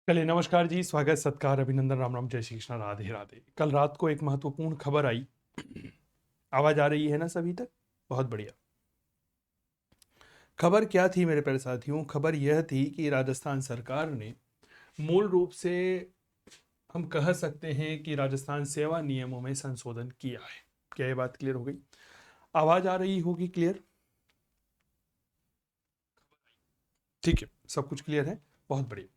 चलिए नमस्कार जी, स्वागत सत्कार अभिनंदन राम राम जय श्री कृष्ण राधे राधे। कल रात को एक महत्वपूर्ण खबर आई। आवाज आ रही है ना सभी तक? बहुत बढ़िया। खबर क्या थी मेरे प्यारे साथियों? खबर यह थी कि राजस्थान सरकार ने मूल रूप से हम कह सकते हैं कि राजस्थान सेवा नियमों में संशोधन किया है। क्या ये बात क्लियर हो गई? आवाज आ रही होगी क्लियर? ठीक है, सब कुछ क्लियर है। बहुत बढ़िया।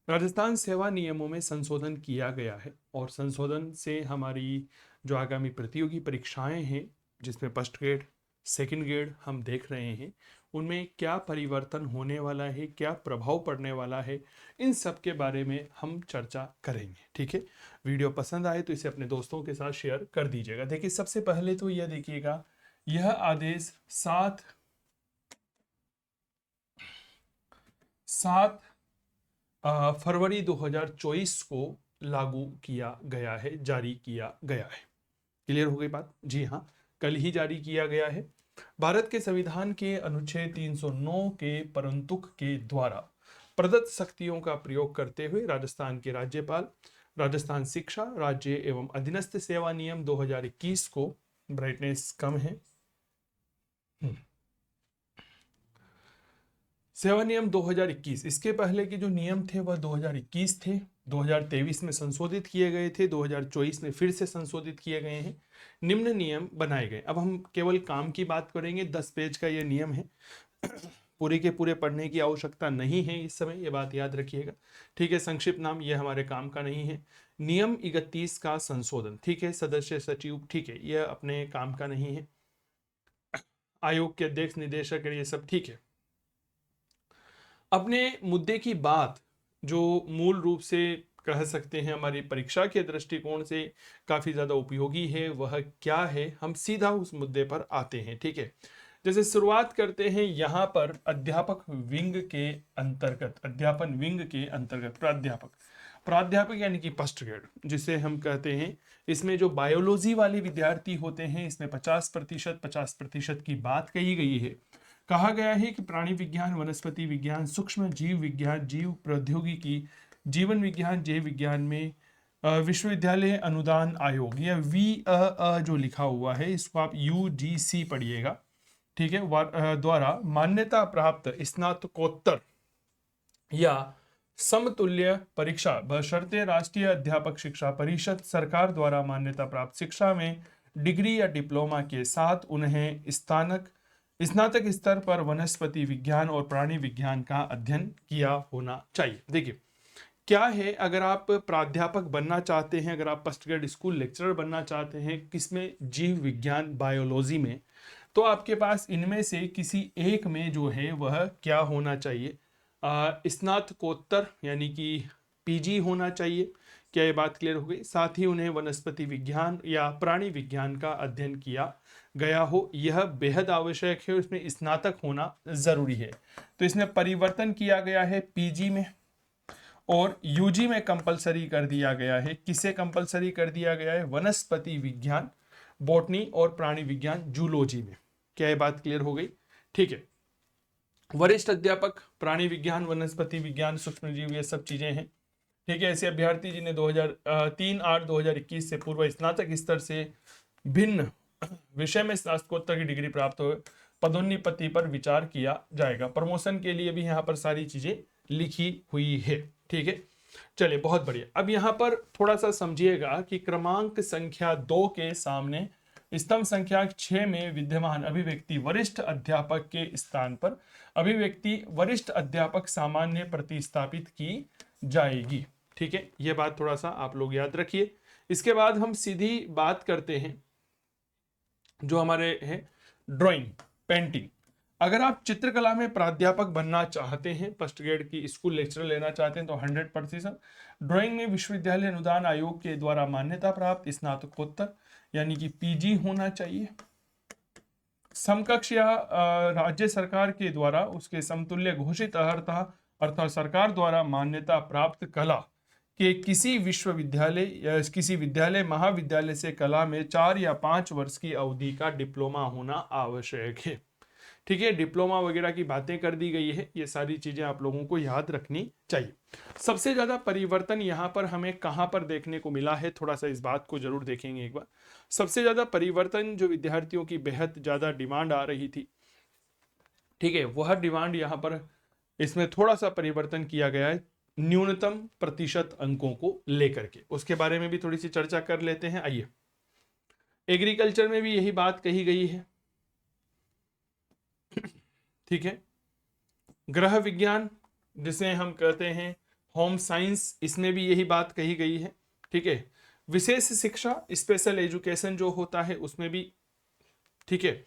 राजस्थान सेवा नियमों में संशोधन किया गया है और संशोधन से हमारी जो आगामी प्रतियोगी परीक्षाएं हैं, जिसमें फर्स्ट ग्रेड सेकंड ग्रेड हम देख रहे हैं, उनमें क्या परिवर्तन होने वाला है, क्या प्रभाव पड़ने वाला है, इन सब के बारे में हम चर्चा करेंगे। ठीक है, वीडियो पसंद आए तो इसे अपने दोस्तों के साथ शेयर कर दीजिएगा। देखिए, सबसे पहले तो यह देखिएगा, यह आदेश 7 फरवरी 2024 को लागू किया गया है, जारी किया गया है। क्लियर हो गई बात? जी हाँ, कल ही जारी किया गया है। भारत के संविधान के अनुच्छेद 309 के परंतुक के द्वारा प्रदत्त शक्तियों का प्रयोग करते हुए राजस्थान के राज्यपाल राजस्थान शिक्षा राज्य एवं अधीनस्थ सेवा नियम 2021 को, ब्राइटनेस कम है, सेवा नियम 2021, इसके पहले के जो नियम थे वह 2021 थे, 2023 में संशोधित किए गए थे, 2024 में फिर से संशोधित किए गए हैं। निम्न नियम बनाए गए। अब हम केवल काम की बात करेंगे। 10 पेज का ये नियम है। पूरे के पूरे पढ़ने की आवश्यकता नहीं है इस समय, ये बात याद रखिएगा। ठीक है, संक्षिप्त नाम ये हमारे काम का नहीं है। नियम 31 का संशोधन, ठीक है, सदस्य सचिव, ठीक है, यह अपने काम का नहीं है। आयोग के अध्यक्ष निदेशक, ये सब ठीक है। अपने मुद्दे की बात जो मूल रूप से कह सकते हैं हमारी परीक्षा के दृष्टिकोण से काफ़ी ज़्यादा उपयोगी है, वह क्या है, हम सीधा उस मुद्दे पर आते हैं। ठीक है, जैसे शुरुआत करते हैं यहाँ पर अध्यापक विंग के अंतर्गत, अध्यापन विंग के अंतर्गत प्राध्यापक, प्राध्यापक यानी कि फर्स्ट ग्रेड जिसे हम कहते हैं, इसमें जो बायोलॉजी वाले विद्यार्थी होते हैं, इसमें 50% की बात कही गई है। कहा गया है कि प्राणी विज्ञान, वनस्पति विज्ञान, सूक्ष्म जीव विज्ञान, जीव प्रौद्योगिकी, जीवन विज्ञान, जैव विज्ञान में विश्वविद्यालय अनुदान आयोग या जो लिखा हुआ है, इसको आप UGC पढ़िएगा, ठीक है, द्वारा मान्यता प्राप्त स्नातकोत्तर या समतुल्य परीक्षा बशर्ते राष्ट्रीय अध्यापक शिक्षा परिषद सरकार द्वारा मान्यता प्राप्त शिक्षा में डिग्री या डिप्लोमा के साथ उन्हें स्नातक स्तर पर वनस्पति विज्ञान और प्राणी विज्ञान का अध्ययन किया होना चाहिए। देखिए क्या है, अगर आप प्राध्यापक बनना चाहते हैं, अगर आप फर्स्ट ग्रेड स्कूल लेक्चरर बनना चाहते हैं, किसमें, जीव विज्ञान बायोलॉजी में, तो आपके पास इनमें से किसी एक में जो है वह क्या होना चाहिए, स्नातकोत्तर यानी कि PG होना चाहिए। क्या ये बात क्लियर हो गई? साथ ही उन्हें वनस्पति विज्ञान या प्राणी विज्ञान का अध्ययन किया गया हो, यह बेहद आवश्यक है, उसमें स्नातक होना जरूरी है। तो इसमें परिवर्तन किया गया है PG में, और UG में कंपलसरी कर दिया गया है। किसे कंपलसरी कर दिया गया है? वनस्पति विज्ञान, बॉटनी और प्राणी विज्ञान, जूलॉजी में। क्या ये बात क्लियर हो गई? ठीक है, वरिष्ठ अध्यापक प्राणी विज्ञान, वनस्पति विज्ञान, सूक्ष्मजीव, ये सब चीजें हैं। ठीक है, ऐसे अभ्यर्थी जिन्हें 3/8/2021 से पूर्व स्नातक स्तर से भिन्न विषय में स्नातकोत्तर की डिग्री प्राप्त हो, पदोन्नति पर विचार किया जाएगा। प्रमोशन के लिए भी यहाँ पर सारी चीजें लिखी हुई है। ठीक है, चलिए बहुत बढ़िया। अब यहाँ पर थोड़ा सा समझिएगा कि क्रमांक संख्या 2 के सामने स्तंभ संख्या 6 में विद्यमान अभिव्यक्ति वरिष्ठ अध्यापक के स्थान पर अभिव्यक्ति वरिष्ठ अध्यापक सामान्य प्रतिस्थापित की जाएगी। ठीक है, यह बात थोड़ा सा आप लोग याद रखिए। इसके बाद हम सीधी बात करते हैं जो हमारे हैं ड्राइंग, पेंटिंग। अगर आप चित्रकला में प्राध्यापक बनना चाहते हैं, फर्स्ट ग्रेड की स्कूल लेक्चर लेना चाहते हैं, तो 100%। ड्राइंग में विश्वविद्यालय अनुदान आयोग के द्वारा मान्यता प्राप्त स्नातकोत्तर यानी कि PG होना चाहिए। समकक्ष या राज्य सरकार के द्वारा उसके समतुल्य घोषित अर्थात सरकार द्वारा मान्यता प्राप्त कला के किसी विश्वविद्यालय या किसी विद्यालय महाविद्यालय से कला में 4 या 5 वर्ष की अवधि का डिप्लोमा होना आवश्यक है। ठीक है, डिप्लोमा वगैरह की बातें कर दी गई है। ये सारी चीजें आप लोगों को याद रखनी चाहिए। सबसे ज्यादा परिवर्तन यहाँ पर हमें कहाँ पर देखने को मिला है, थोड़ा सा इस बात को जरूर देखेंगे एक बार। सबसे ज्यादा परिवर्तन जो विद्यार्थियों की बेहद ज्यादा डिमांड आ रही थी, ठीक है, वह डिमांड यहाँ पर इसमें थोड़ा सा परिवर्तन किया गया है न्यूनतम प्रतिशत अंकों को लेकर के। उसके बारे में भी थोड़ी सी चर्चा कर लेते हैं। आइए, एग्रीकल्चर में भी यही बात कही गई है, ठीक है। गृह विज्ञान जिसे हम कहते हैं होम साइंस, इसमें भी यही बात कही गई है, ठीक है। विशेष शिक्षा स्पेशल एजुकेशन जो होता है उसमें भी, ठीक है।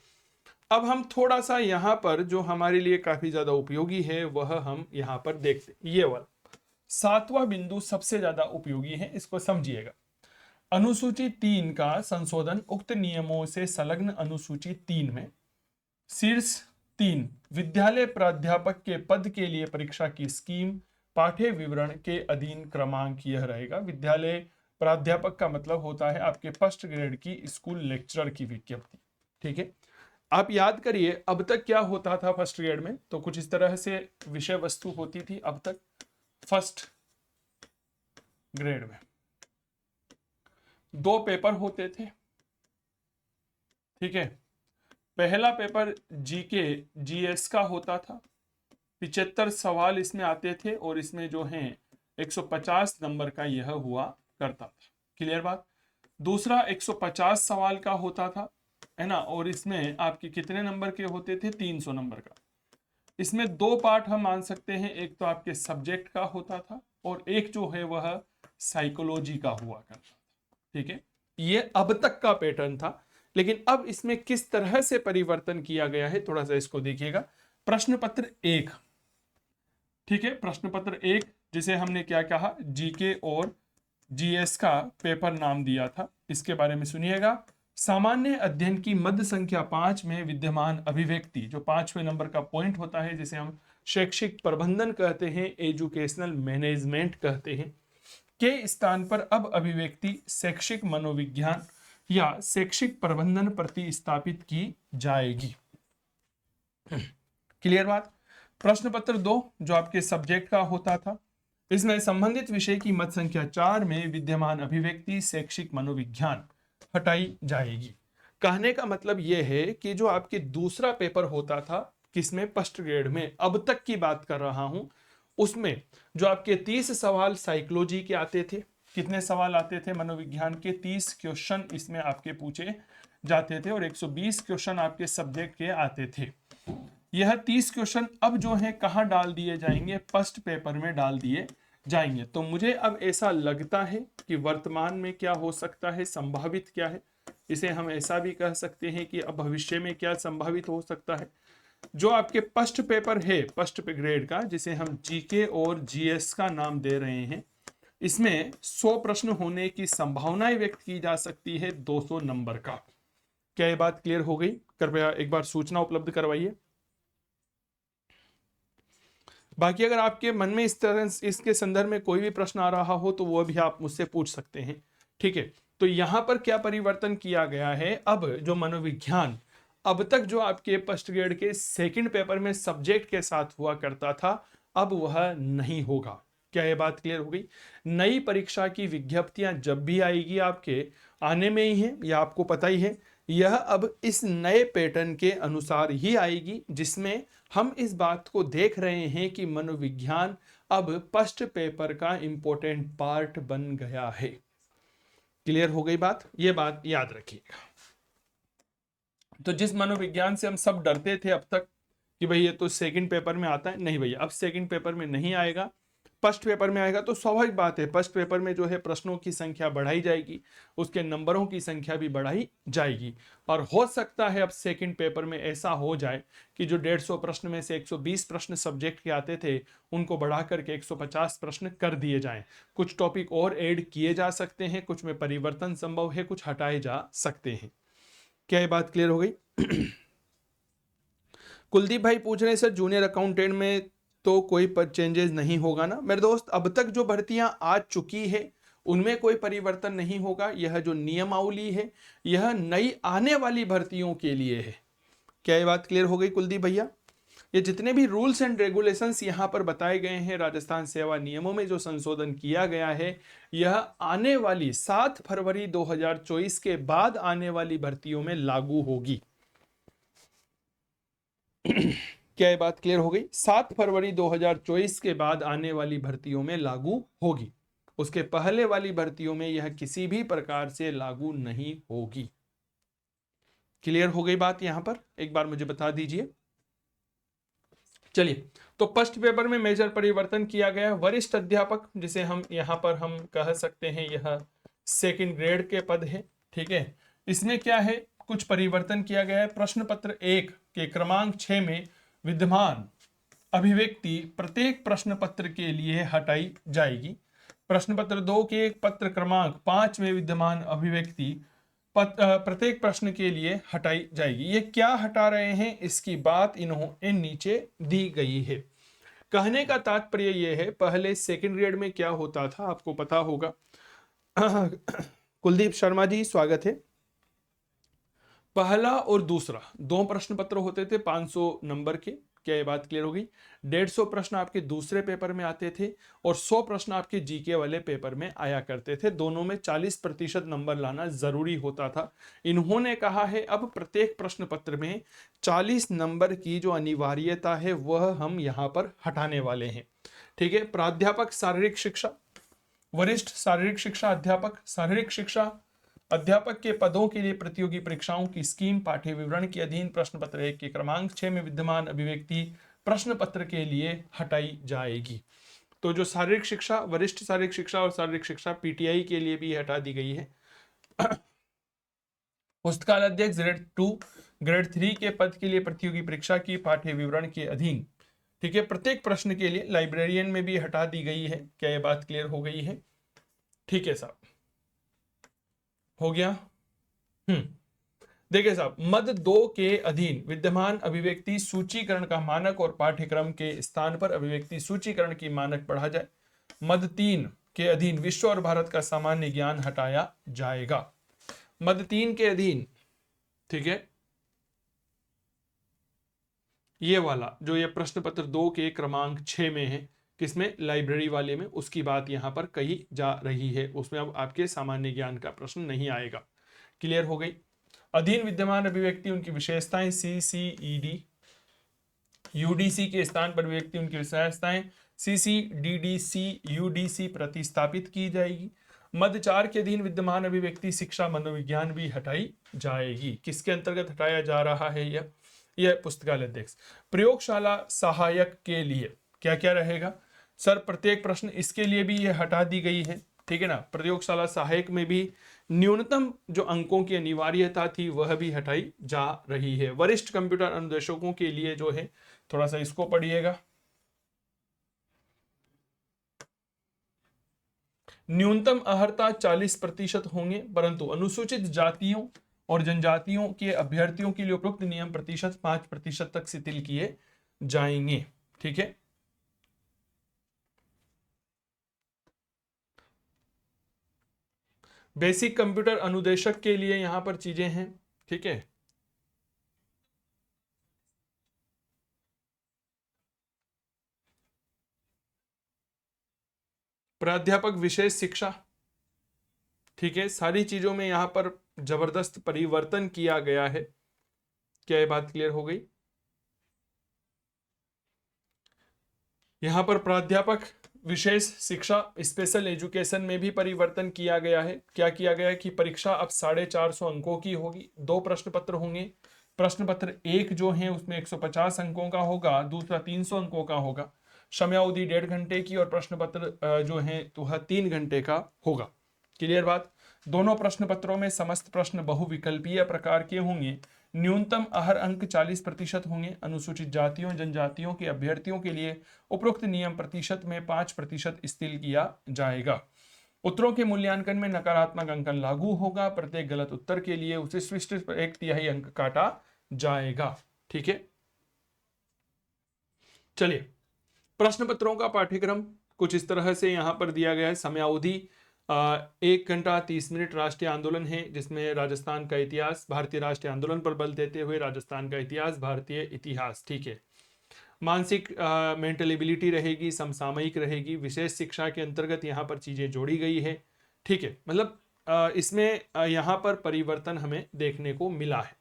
अब हम थोड़ा सा यहाँ पर जो हमारे लिए काफी ज्यादा उपयोगी है वह हम यहाँ पर देखते हैं। ये वाला 7वां बिंदु सबसे ज्यादा उपयोगी है, इसको समझिएगा। अनुसूची 3 का संशोधन उक्त नियमों से संलग्न अनुसूची 3 में शीर्ष 3 विद्यालय प्राध्यापक के पद के लिए परीक्षा की स्कीम पाठ्य विवरण के अधीन क्रमांक यह रहेगा। विद्यालय प्राध्यापक का मतलब होता है आपके फर्स्ट ग्रेड की स्कूल लेक्चरर की विज्ञप्ति, ठीक है। आप याद करिए अब तक क्या होता था फर्स्ट ग्रेड में, तो कुछ इस तरह से विषय वस्तु होती थी अब तक फर्स्ट ग्रेड में। 2 पेपर होते थे, ठीक है। पहला पेपर जीके जीएस का होता था, 75 सवाल इसमें आते थे और इसमें जो है 150 नंबर का यह हुआ करता था। क्लियर बात। दूसरा 150 सवाल का होता था, है ना, और इसमें आपके कितने नंबर के होते थे, 300 नंबर का। इसमें 2 पार्ट हम मान सकते हैं, एक तो आपके सब्जेक्ट का होता था और एक जो है वह साइकोलॉजी का हुआ करता था, ठीक है। ये अब तक का पैटर्न था, लेकिन अब इसमें किस तरह से परिवर्तन किया गया है थोड़ा सा इसको देखिएगा। प्रश्न पत्र 1, ठीक है, प्रश्न पत्र 1 जिसे हमने क्या कहा, जीके और जीएस का पेपर नाम दिया था, इसके बारे में सुनिएगा। सामान्य अध्ययन की मध्य संख्या 5 में विद्यमान अभिव्यक्ति, जो 5वें नंबर का पॉइंट होता है जिसे हम शैक्षिक प्रबंधन कहते हैं, एजुकेशनल मैनेजमेंट कहते हैं, के स्थान पर अब अभिव्यक्ति शैक्षिक मनोविज्ञान या शैक्षिक प्रबंधन प्रतिस्थापित की जाएगी। क्लियर बात। प्रश्न पत्र 2 जो आपके सब्जेक्ट का होता था, इसमें संबंधित विषय की मत संख्या 4 में विद्यमान अभिव्यक्ति शैक्षिक मनोविज्ञान हटाई जाएगी। कहने का मतलब यह है कि जो आपके दूसरा पेपर होता था किसमें, फर्स्ट ग्रेड में, अब तक की बात कर रहा हूं, उसमें जो आपके 30 सवाल साइकोलॉजी के आते थे, कितने सवाल आते थे मनोविज्ञान के, 30 क्वेश्चन इसमें आपके पूछे जाते थे और 120 क्वेश्चन आपके सब्जेक्ट के आते थे। यह 30 क्वेश्चन अब जो है कहाँ डाल दिए जाएंगे, फर्स्ट पेपर में डाल दिए जाएंगे। तो मुझे अब ऐसा लगता है कि वर्तमान में क्या हो सकता है, संभावित क्या है, इसे हम ऐसा भी कह सकते हैं कि अब भविष्य में क्या संभावित हो सकता है। जो आपके फर्स्ट पेपर है फर्स्ट ग्रेड का, जिसे हम जीके और जीएस का नाम दे रहे हैं, इसमें 100 प्रश्न होने की संभावनाएं व्यक्त की जा सकती है 200 नंबर का। क्या ये बात क्लियर हो गई? कृपया एक बार सूचना उपलब्ध करवाइए। बाकी अगर आपके मन में इस तरह इसके संदर्भ में कोई भी प्रश्न आ रहा हो तो वो भी आप मुझसे पूछ सकते हैं, ठीक है। तो यहां पर क्या परिवर्तन किया गया है, अब जो मनोविज्ञान अब तक जो आपके फर्स्ट ग्रेड के सेकंड पेपर में सब्जेक्ट के साथ हुआ करता था, अब वह नहीं होगा। क्या ये बात क्लियर हो गई? नई परीक्षा की विज्ञप्तियां जब भी आएगी आपके आने में ही है, यह आपको पता ही है। यह अब इस नए पैटर्न के अनुसार ही आएगी, जिसमें हम इस बात को देख रहे हैं कि मनोविज्ञान अब फर्स्ट पेपर का इंपॉर्टेंट पार्ट बन गया है। क्लियर हो गई बात? ये बात याद रखिएगा। तो जिस मनोविज्ञान से हम सब डरते थे अब तक कि भाई ये तो सेकंड पेपर में आता है, नहीं भैया, अब सेकंड पेपर में नहीं आएगा, फर्स्ट पेपर में आएगा। तो स्वाभाविक बात है, फर्स्ट पेपर में जो है प्रश्नों की संख्या बढ़ाई जाएगी, उसके नंबरों की संख्या भी बढ़ाई जाएगी। और हो सकता है अब सेकंड पेपर में ऐसा हो जाए कि जो 150 प्रश्न में से 120 प्रश्न सब्जेक्ट के आते थे, उनको बढ़ा करके 150 प्रश्न कर दिए जाएं। कुछ टॉपिक और ऐड किए जा सकते हैं, कुछ में परिवर्तन संभव है, कुछ हटाए जा सकते हैं। क्या ये बात क्लियर हो गई? कुलदीप भाई पूछ रहे हैं सर जूनियर अकाउंटेंट में तो कोई चेंजेस नहीं होगा ना? मेरे दोस्त, अब तक जो भर्तियां आ चुकी है उनमें कोई परिवर्तन नहीं होगा। यह जो नियमावली है यह नई आने वाली भर्तियों के लिए है। क्या ये बात क्लियर हो गई कुलदीप भैया? ये जितने भी रूल्स एंड रेगुलेशंस यहाँ पर बताए गए हैं, राजस्थान सेवा नियमों में जो संशोधन किया गया है, यह आने वाली 7 फरवरी 2024 के बाद आने वाली भर्तियों में लागू होगी। क्या ये बात क्लियर हो गई? 7 फरवरी 2024 के बाद आने वाली भर्तियों में लागू होगी। उसके पहले वाली भर्तियों में यह किसी भी प्रकार से लागू नहीं होगी। क्लियर हो गई बात? यहां पर एक बार मुझे बता दीजिए। चलिए, तो फर्स्ट पेपर में मेजर परिवर्तन किया गया। वरिष्ठ अध्यापक, जिसे हम यहां पर हम कह सकते हैं यह सेकंड ग्रेड के पद है, ठीक है। इसमें क्या है, कुछ परिवर्तन किया गया है। प्रश्न पत्र 1 के क्रमांक 6 में विद्यमान अभिव्यक्ति प्रत्येक प्रश्न पत्र के लिए हटाई जाएगी। प्रश्न पत्र 2 के पत्र क्रमांक 5 में विद्यमान अभिव्यक्ति प्रत्येक प्रश्न के लिए हटाई जाएगी। ये क्या हटा रहे हैं, इसकी बात इन नीचे दी गई है। कहने का तात्पर्य यह है, पहले सेकंड ग्रेड में क्या होता था आपको पता होगा। कुलदीप शर्मा जी स्वागत है। पहला और दूसरा 2 प्रश्न पत्र होते थे 500 नंबर के। क्या ये बात क्लियर हो गई? 150 प्रश्न आपके दूसरे पेपर में आते थे और 100 प्रश्न आपके जीके वाले पेपर में आया करते थे। दोनों में 40% नंबर लाना जरूरी होता था। इन्होंने कहा है अब प्रत्येक प्रश्न पत्र में 40 नंबर की जो अनिवार्यता है वह हम यहां पर हटाने वाले हैं, ठीक है। प्राध्यापक शारीरिक शिक्षा, वरिष्ठ शारीरिक शिक्षा अध्यापक, शारीरिक शिक्षा अध्यापक के पदों के लिए प्रतियोगी परीक्षाओं की स्कीम पाठ्य विवरण के अधीन प्रश्न पत्र 1 के क्रमांक 6 में विद्यमान अभिव्यक्ति प्रश्न पत्र के लिए हटाई जाएगी। तो जो शारीरिक शिक्षा, वरिष्ठ शारीरिक शिक्षा और शारीरिक शिक्षा पीटीआई के लिए भी हटा दी गई है। पुस्तकालय अध्यक्ष ग्रेड 2 ग्रेड 3 के पद के लिए प्रतियोगी परीक्षा की पाठ्य विवरण के अधीन, ठीक है, प्रत्येक प्रश्न के लिए लाइब्रेरियन में भी हटा दी गई है। क्या यह बात क्लियर हो गई है? ठीक है साहब, हो गया। देखिए साहब, मद 2 के अधीन विद्यमान अभिव्यक्ति सूचीकरण का मानक और पाठ्यक्रम के स्थान पर अभिव्यक्ति सूचीकरण की मानक पढ़ा जाए। मद 3 के अधीन विश्व और भारत का सामान्य ज्ञान हटाया जाएगा। मद 3 के अधीन, ठीक है, ये वाला जो ये प्रश्न पत्र 2 के क्रमांक 6 में है, किसमें? लाइब्रेरी वाले में, उसकी बात यहां पर कही जा रही है। उसमें अब आपके सामान्य ज्ञान का प्रश्न नहीं आएगा। क्लियर हो गई? अधीन विद्यमान अभिव्यक्ति उनकी विशेषताएं CCED UDC के स्थान पर अभिव्यक्ति उनकी विशेषताएं CCDDC UDC प्रतिस्थापित की जाएगी। मद 4 के अधीन विद्यमान अभिव्यक्ति शिक्षा मनोविज्ञान भी हटाई जाएगी। किसके अंतर्गत हटाया जा रहा है? यह पुस्तकालय अध्यक्ष। प्रयोगशाला सहायक के लिए क्या क्या रहेगा सर? प्रत्येक प्रश्न, इसके लिए भी यह हटा दी गई है, ठीक है ना। प्रयोगशाला सहायक में भी न्यूनतम जो अंकों की अनिवार्यता थी वह भी हटाई जा रही है। वरिष्ठ कंप्यूटर अनुदेशकों के लिए जो है, थोड़ा सा इसको पढ़िएगा। न्यूनतम अर्हता 40% होंगे, परंतु अनुसूचित जातियों और जनजातियों के अभ्यर्थियों के लिए उपरोक्त नियम प्रतिशत 5% तक शिथिल किए जाएंगे, ठीक है। बेसिक कंप्यूटर अनुदेशक के लिए यहां पर चीजें हैं, ठीक है। प्राध्यापक विशेष शिक्षा, ठीक है। सारी चीजों में यहां पर जबरदस्त परिवर्तन किया गया है। क्या ये बात क्लियर हो गई? यहां पर प्राध्यापक विशेष शिक्षा स्पेशल एजुकेशन में भी परिवर्तन किया गया है। क्या किया गया है कि परीक्षा अब 450 अंकों की होगी। 2 प्रश्न पत्र होंगे। प्रश्न पत्र 1 जो है उसमें 150 अंकों का होगा, दूसरा 300 अंकों का होगा। समयावधि 1.5 घंटे की और प्रश्न पत्र जो है वह 3 घंटे का होगा। क्लियर बात? दोनों प्रश्न पत्रों में समस्त प्रश्न बहुविकल्पीय प्रकार के होंगे। न्यूनतम आहर अंक 40% होंगे। अनुसूचित जातियों जनजातियों के अभ्यर्थियों के लिए उपरोक्त नियम प्रतिशत में 5% स्थिर किया जाएगा। उत्तरों के मूल्यांकन में नकारात्मक अंकन लागू होगा। प्रत्येक गलत उत्तर के लिए उसे शिष्ट 1/3 अंक काटा जाएगा, ठीक है। चलिए, प्रश्न पत्रों का पाठ्यक्रम कुछ इस तरह से यहां पर दिया गया है। समयावधि 1 घंटा 30 मिनट राष्ट्रीय आंदोलन है, जिसमें राजस्थान का इतिहास, भारतीय राष्ट्रीय आंदोलन पर बल देते हुए राजस्थान का इतिहास, भारतीय इतिहास, ठीक है। मानसिक मेंटल एबिलिटी रहेगी, समसामयिक रहेगी, विशेष शिक्षा के अंतर्गत यहाँ पर चीजें जोड़ी गई है, ठीक है। मतलब इसमें यहाँ पर परिवर्तन हमें देखने को मिला है।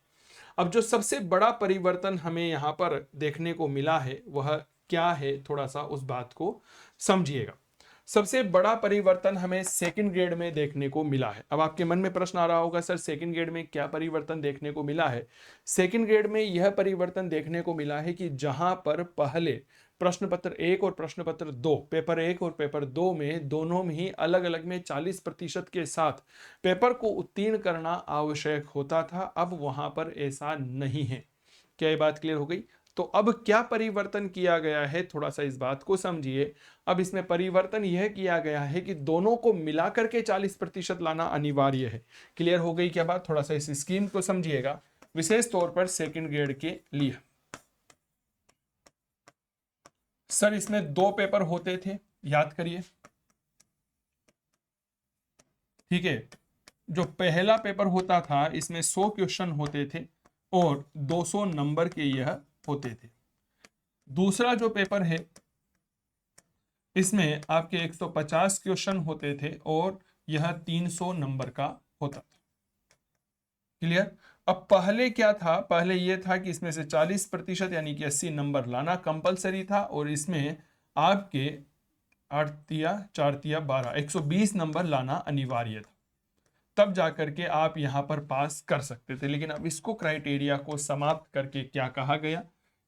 अब जो सबसे बड़ा परिवर्तन हमें यहाँ पर देखने को मिला है वह क्या है, थोड़ा सा उस बात को समझिएगा। सबसे बड़ा परिवर्तन हमें सेकंड ग्रेड में देखने को मिला है। अब आपके मन में प्रश्न आ रहा होगा, सर सेकंड ग्रेड में क्या परिवर्तन देखने को मिला है? सेकंड ग्रेड में यह परिवर्तन देखने को मिला है कि जहां पर पहले प्रश्न पत्र 1 और प्रश्न पत्र 2, पेपर 1 और पेपर 2 में दोनों में ही अलग अलग में 40% के साथ पेपर को उत्तीर्ण करना आवश्यक होता था, अब वहां पर ऐसा नहीं है। क्या ये बात क्लियर हो गई? तो अब क्या परिवर्तन किया गया है, थोड़ा सा इस बात को समझिए। अब इसमें परिवर्तन यह किया गया है कि दोनों को मिलाकर के 40% लाना अनिवार्य है। क्लियर हो गई क्या बात? थोड़ा सा इस स्कीम को समझिएगा, विशेष तौर पर सेकंड ग्रेड के लिए। सर इसमें 2 पेपर होते थे, याद करिए, ठीक है। जो पहला पेपर होता था इसमें 100 क्वेश्चन होते थे और 200 नंबर के यह होते थे। दूसरा जो पेपर है इसमें आपके 150 क्वेश्चन होते थे और यह 300 नंबर का होता था। क्लियर? अब पहले क्या था? पहले यह था कि इसमें से 40% यानी कि 80 नंबर लाना कंपलसरी था और इसमें आपके 8 तिया 4 तिया 12 120 नंबर लाना अनिवार्य था, तब जाकर के आप यहां पर पास कर सकते थे। लेकिन अब इसको क्राइटेरिया को समाप्त करके क्या कहा गया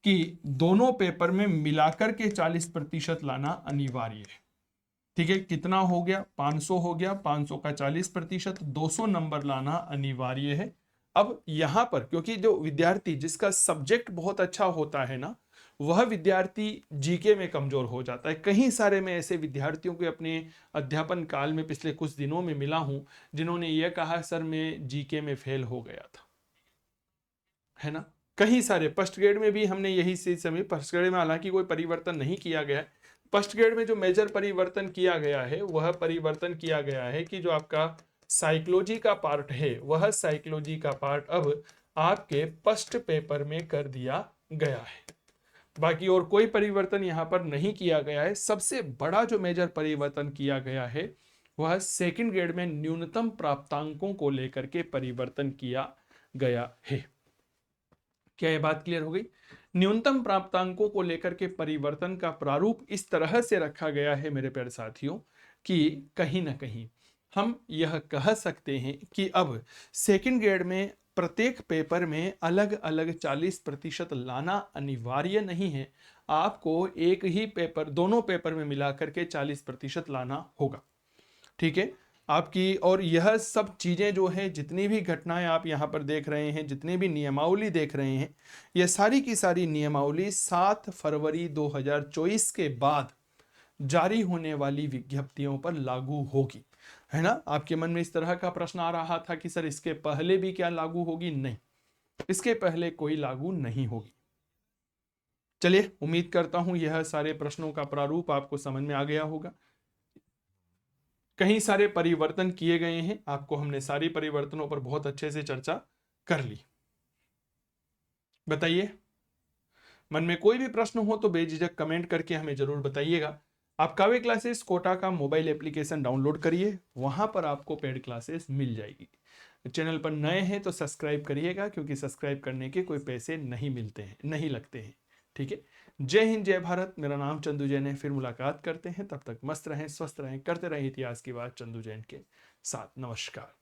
कि दोनों पेपर में मिलाकर के 40% लाना अनिवार्य है। ठीक है, कितना हो गया? 500 हो गया, 500 का 40%, 200 नंबर लाना अनिवार्य है। अब यहां पर क्योंकि जो विद्यार्थी जिसका सब्जेक्ट बहुत अच्छा होता है ना, वह विद्यार्थी जीके में कमजोर हो जाता है। कहीं सारे मैं ऐसे विद्यार्थियों के अपने अध्यापन काल में पिछले कुछ दिनों में मिला हूं जिन्होंने यह कहा, सर मैं जीके में फेल हो गया था, है ना। कहीं सारे फर्स्ट ग्रेड में भी हमने यही चीज समझी। फर्स्ट ग्रेड में हालांकि कोई परिवर्तन नहीं किया गया है। फर्स्ट ग्रेड में जो मेजर परिवर्तन किया गया है वह परिवर्तन किया गया है कि जो आपका साइकोलॉजी का पार्ट है वह साइकोलॉजी का पार्ट अब आपके फर्स्ट पेपर में कर दिया गया है। बाकी और कोई परिवर्तन यहां पर नहीं किया गया है। सबसे बड़ा जो मेजर परिवर्तन किया गया है वह सेकंड ग्रेड में न्यूनतम प्राप्तांकों को लेकर के परिवर्तन किया गया है। क्या यह बात क्लियर हो गई? न्यूनतम प्राप्तांकों को लेकर के परिवर्तन का प्रारूप इस तरह से रखा गया है मेरे प्यारे साथियों कि कहीं ना कहीं हम यह कह सकते हैं कि अब सेकंड ग्रेड में प्रत्येक पेपर में अलग अलग 40% लाना अनिवार्य नहीं है। आपको एक ही पेपर, दोनों पेपर में मिलाकर के 40% लाना होगा, ठीक है आपकी। और यह सब चीजें जो है, जितनी भी घटनाएं आप यहां पर देख रहे हैं, जितने भी नियमावली देख रहे हैं, यह सारी की सारी नियमावली 7 फरवरी 2024 के बाद जारी होने वाली विज्ञप्तियों पर लागू होगी, है ना। आपके मन में इस तरह का प्रश्न आ रहा था कि सर इसके पहले भी क्या लागू होगी? नहीं, इसके पहले कोई लागू नहीं होगी। चलिए, उम्मीद करता हूं यह सारे प्रश्नों का प्रारूप आपको समझ में आ गया होगा। कई सारे परिवर्तन किए गए हैं, आपको हमने सारी परिवर्तनों पर बहुत अच्छे से चर्चा कर ली। बताइए, मन में कोई भी प्रश्न हो तो बेझिझक कमेंट करके हमें जरूर बताइएगा। आप काव्य क्लासेस कोटा का मोबाइल एप्लीकेशन डाउनलोड करिए, वहां पर आपको पेड क्लासेस मिल जाएगी। चैनल पर नए हैं तो सब्सक्राइब करिएगा, क्योंकि सब्सक्राइब करने के कोई पैसे नहीं मिलते हैं, नहीं लगते हैं, ठीक है। जय हिंद, जय भारत। मेरा नाम चंदू जैन है। फिर मुलाकात करते हैं, तब तक मस्त रहें, स्वस्थ रहें, करते रहें इतिहास की बात चंदू जैन के साथ। नमस्कार।